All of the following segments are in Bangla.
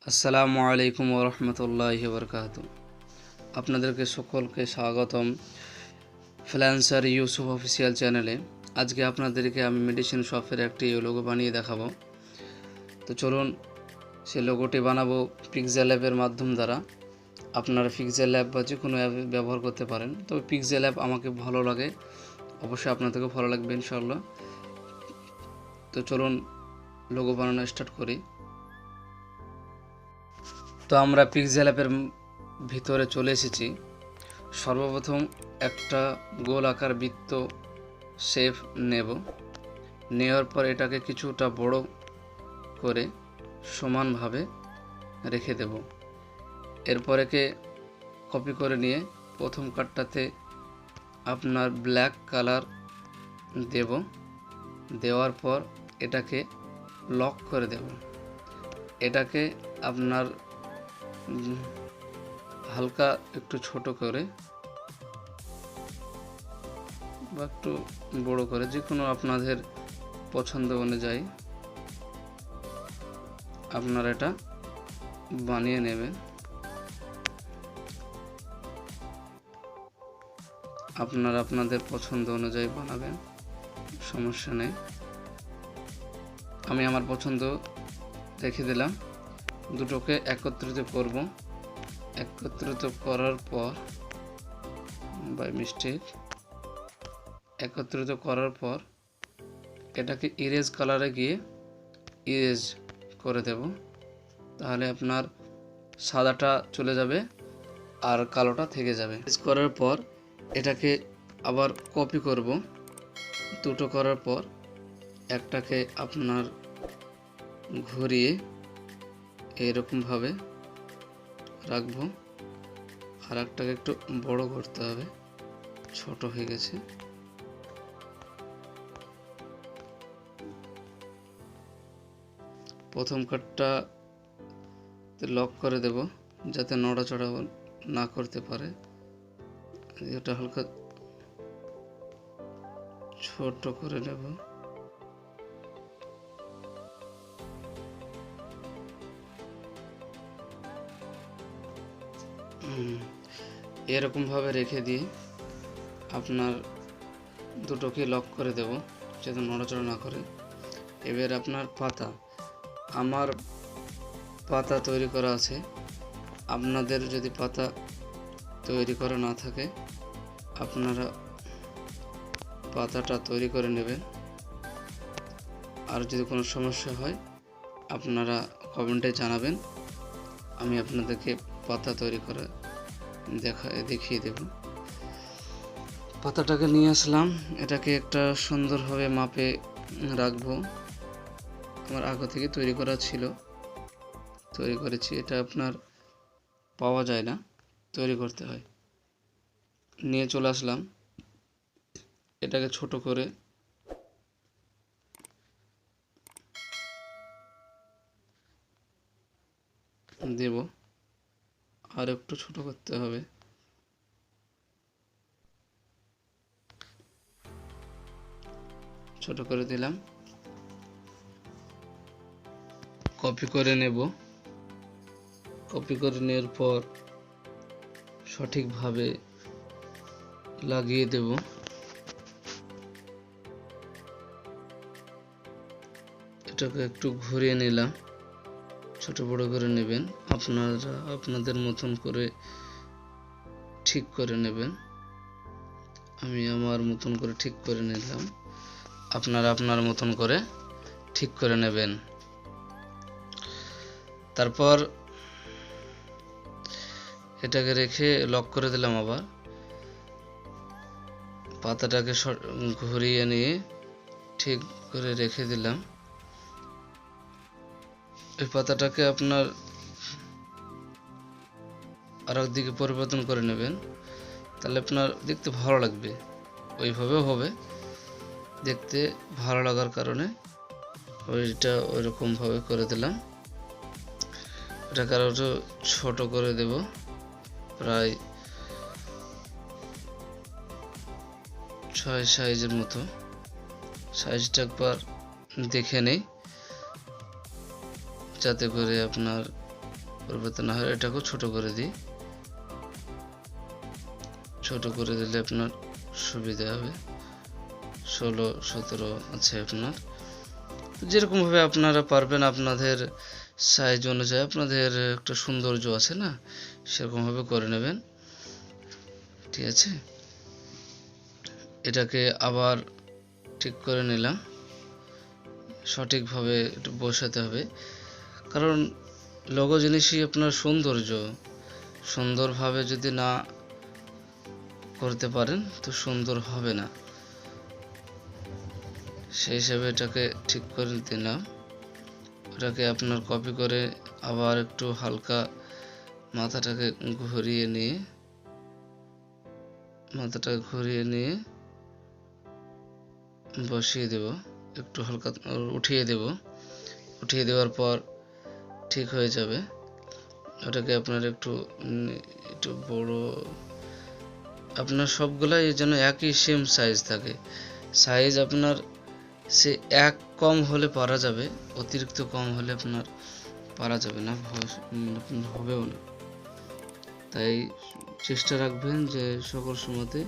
আসসালামু আলাইকুম ওয়া রাহমাতুল্লাহি ওয়া বারাকাতুহু। আপনাদেরকে সকলকে স্বাগতম ফ্রিল্যান্সার ইউসুফ অফিসিয়াল চ্যানেলে। আজকে আপনাদেরকে আমি মেডিসিন শপের একটি লোগো বানিয়ে দেখাবো। তো চলুন সেই লোগোটি বানাবো পিক্সেল অ্যাপের মাধ্যম দ্বারা। আপনারা পিক্সেল অ্যাপ বা যে কোনো অ্যাপ ব্যবহার করতে পারেন, তবে পিক্সেল অ্যাপ আমাকে ভালো লাগে, অবশ্যই আপনাদেরকেও ভালো লাগবে ইনশাআল্লাহ। তো চলুন লোগো বানানো স্টার্ট করি। তো আমরা পিক্সেল অ্যাপের ভিতরে চলে এসেছি। সর্বপ্রথম একটা গোল আকার বৃত্ত শেপ নেওয়ার পর এটাকে কিছুটা বড় করে সমানভাবে রেখে দেব। এরপর একে কপি করে নিয়ে প্রথম কাটটাতে আপনার ব্ল্যাক কালার দেওয়ার পর এটাকে লক করে দেব। এটাকে আপনার হালকা একটু ছোট করে বা একটু বড় করে, যে কোনো আপনাদের পছন্দ অনুযায়ী আপনারা এটা বানিয়ে নেবেন। আপনারা আপনাদের পছন্দ অনুযায়ী বানাবেন, সমস্যা নেই। আমি আমার পছন্দ রেখে দিলাম। দুটোকে একত্রিত করব। একত্রিত করার পর বাই মিস্টেক একত্রিত করার পর এটাকে ইরেজ কালারে গিয়ে ইরেজ করে দেব। তাহলে আপনার সাদাটা চলে যাবে আর কালোটা থেকে যাবে। ইরেজ করার পর এটাকে আবার কপি করব। দুটো করার পর একটাকে আপনার ঘুরিয়ে এরকমভাবে রাখবো, আর একটাকে একটু বড় করতে হবে, ছোট হয়ে গেছে। প্রথম কাটটা লক করে দেব যাতে নড়াচড়া না করতে পারে। এটা হালকা ছোট করে নেব। এরকমভাবে রেখে দিয়ে আপনার দুটোকে লক করে দেব যাতে নড়াচড়া না করে। এবার আপনার আমার পাতা তৈরি করা আছে। আপনাদের যদি পাতা তৈরি করা না থাকে আপনারা পাতাটা তৈরি করে নেবেন। আর যদি কোনো সমস্যা হয় আপনারা কমেন্টে জানাবেন, আমি আপনাদেরকে পাতা তৈরি করে দেখিয়ে দেব। পাতাটাকে নিয়ে আসলাম, এটাকে একটা সুন্দরভাবে মাপে রাখবো। আমার আগে থেকে তৈরি করা ছিল, তৈরি করেছি। এটা আপনার পাওয়া যায় না, তৈরি করতে হয়। নিয়ে চলে আসলাম, এটাকে ছোট করে দেব, আর একটু ছোট করতে হবে। ছোট করে দিলাম। কপি করে নেব। কপি করে নেওয়ার পর সঠিকভাবে লাগিয়ে দেব। এটাকে একটু ঘুরিয়ে নিলাম, ছোট বড় করে নেবেন। আপনারা আপনাদের মতন করে ঠিক করে নেবেন। আমি আমার মতন করে ঠিক করে নিলাম, আপনারা আপনার মতন করে ঠিক করে নেবেন। তারপর এটাকে রেখে লক করে দিলাম। আবার পাতাটাকে ঘুরিয়ে নিয়ে ঠিক করে রেখে দিলাম। এই পাতাটাকে আপনার আরেক দিকে পরিবর্তন করে নেবেন, তাহলে আপনার দেখতে ভালো লাগবে। ওইভাবেও হবে, দেখতে ভালো লাগার কারণে ওইটা ওইরকমভাবে করে দিলাম। এটাকে আরও ছোট করে দেব, প্রায় 6 সাইজের মতো। সাইজটা একবার দেখে নেই যাতে করে আপনার পরিবর্তন না হয় এটাকেও ছোট করে দিই। ছোট করে দিলে আপনার সুবিধা হবে। 16, 17 আছে আপনার। যেরকমভাবে আপনারা পারবেন, আপনাদের সাইজ অনুযায়ী আপনাদের একটা সৌন্দর্য আছে না, সেরকমভাবে করে নেবেন। ঠিক আছে, এটাকে আবার ঠিক করে নিলাম। সঠিকভাবে একটু বসাতে হবে, কারণ লোগো জিনিসই আপনার সৌন্দর্য। সুন্দরভাবে যদি না করতে পারেন তো সুন্দর হবে না। সেই হিসাবে এটাকে ঠিক করে দিলাম। ওটাকে আপনার কপি করে আবার একটু হালকা মাথাটাকে ঘুরিয়ে নিয়ে বসিয়ে দেব। একটু হালকা উঠিয়ে দেব। উঠিয়ে দেওয়ার পর ঠিক হয়ে যাবে। ওটাকে আপনার একটু বড়, আপনার সবগুলাই যেন একই সেম সাইজ থাকে। সাইজ আপনার সে এক কম হলে পারা যাবে, অতিরিক্ত কম হলে আপনার পারা যাবে না, হবেও না। তাই চেষ্টা রাখবেন যে সকল সময়তে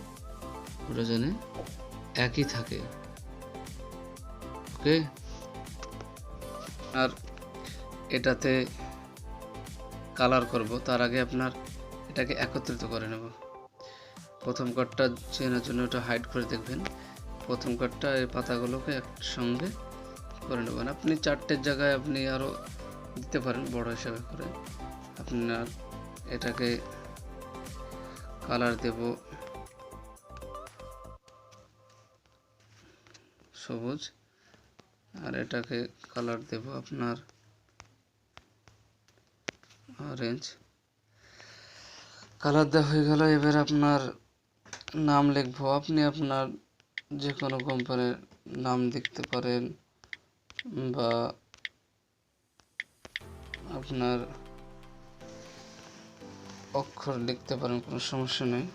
ওটা যেন একই থাকে। ওকে, আর এটাতে কালার করব তার আগে আপনার এটাকে একত্রিত করে নেব। প্রথম কাটটা চেনার জন্য ওটা হাইড করে দেখবেন। প্রথম কাটটা এই পাতাগুলোকে একসঙ্গে করে নেবেন। আপনি 4টের জায়গায় আপনি আরও দিতে পারেন বড় হিসাবে করে। আপনার এটাকে কালার দেব সবুজ, আর এটাকে কালার দেব আপনার অরেঞ্জ। কালার দেওয়া হয়ে গেল। এবার আপনার নাম লিখবো। আপনি আপনার যে কোনো কোম্পানির নাম লিখতে পারেন, বা আপনার অক্ষর লিখতে পারেন, কোনো সমস্যা নেই।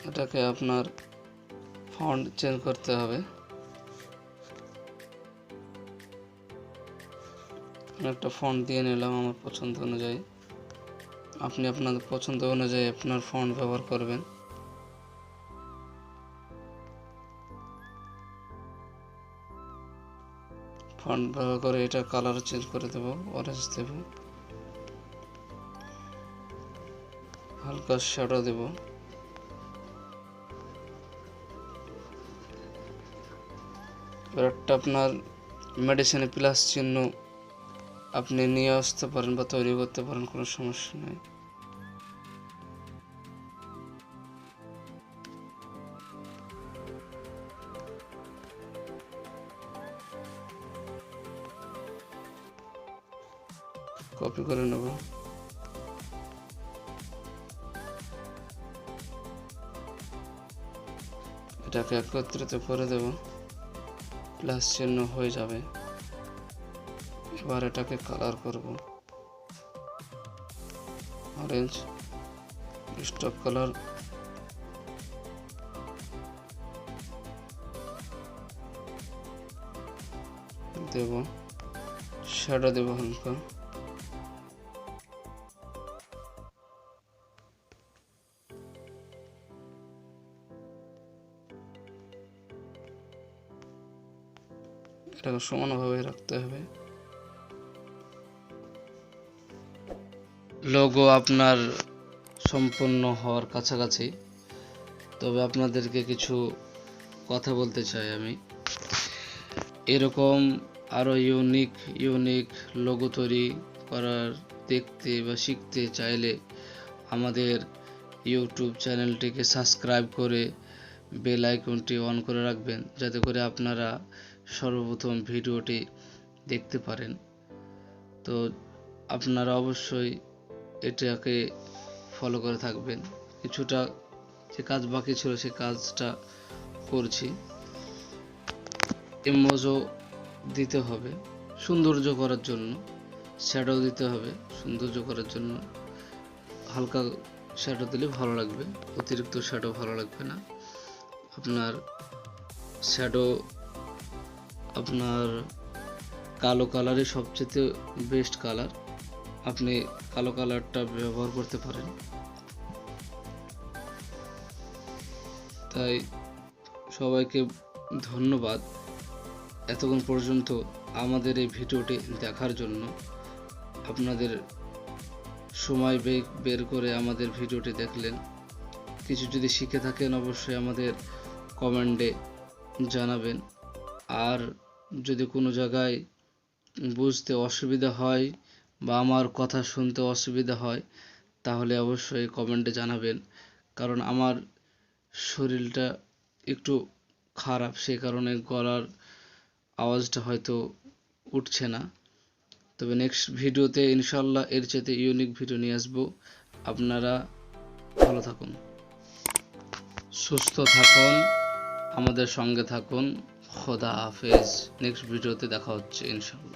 এটাকে আপনার ফন্ট চেঞ্জ করতে হবে। একটা ফন্ট দিয়ে নিলাম আমার পছন্দ অনুযায়ী। আপনি আপনাদের পছন্দ অনুযায়ী আপনার ফন্ট ব্যবহার করবেন। ফন্ট ব্যবহার করে এটা কালার চেঞ্জ করে দেব, অরেঞ্জ দেব, হালকা শ্যাডো দেব। এবার একটা আপনার মেডিসিনে প্লাস চিহ্ন আপনি নিয়ে আসতে পারেন বা তৈরি করতে পারেন, কোনো সমস্যা নেই। কপি করে নেব। এটাকে একত্রিত করে দেব, প্লাস চিহ্ন হয়ে যাবে। এবার এটাকে কালার করব অরেঞ্জ, স্টক কালার দেব, শ্যাডো দেব হালকা। এটাকে সমানভাবে রাখতে হবে। লোগো আপনার সম্পূর্ণ হওয়ার কাছাকাছি। তবে আপনাদেরকে কিছু কথা বলতে চাই আমি। এরকম আরও ইউনিক লোগো তৈরি করার দেখতে বা শিখতে চাইলে আমাদের ইউটিউব চ্যানেলটিকে সাবস্ক্রাইব করে বেল আইকনটি অন করে রাখবেন, যাতে করে আপনারা সর্বপ্রথম ভিডিওটি দেখতে পারেন। তো আপনারা অবশ্যই এটাকে ফলো করে থাকবেন। কিছুটা যে কাজ বাকি ছিল সে কাজটা করছি। ইমোজও দিতে হবে সৌন্দর্য করার জন্য, শ্যাডো দিতে হবে সৌন্দর্য করার জন্য। হালকা শ্যাডো দিলে ভালো লাগবে, অতিরিক্ত শ্যাডো ভালো লাগবে না। আপনার শ্যাডো আপনার কালো কালারই সবচেয়ে বেস্ট কালার, আপনি কালো কালারটা ব্যবহার করতে পারেন। তাই সবাইকে ধন্যবাদ এতক্ষণ পর্যন্ত আমাদের এই ভিডিওটি দেখার জন্য। আপনাদের সময় বের করে আমাদের ভিডিওটি দেখলেন। কিছু যদি শিখে থাকেন অবশ্যই আমাদের কমেন্টে জানাবেন। আর যদি কোনো জায়গায় বুঝতে অসুবিধা হয় বা আমার কথা শুনতে অসুবিধা হয় তাহলে অবশ্যই কমেন্টে জানাবেন, কারণ আমার শরীরটা একটু খারাপ, সেই কারণে গলার আওয়াজটা হয়তো উঠছে না। তবে নেক্সট ভিডিওতে ইনশাল্লাহ এর চাইতে ইউনিক ভিডিও নিয়ে আসবো। আপনারা ভালো থাকুন, সুস্থ থাকুন, আমাদের সঙ্গে থাকুন। খোদা হাফেজ। নেক্সট ভিডিওতে দেখা হচ্ছে ইনশাল্লাহ।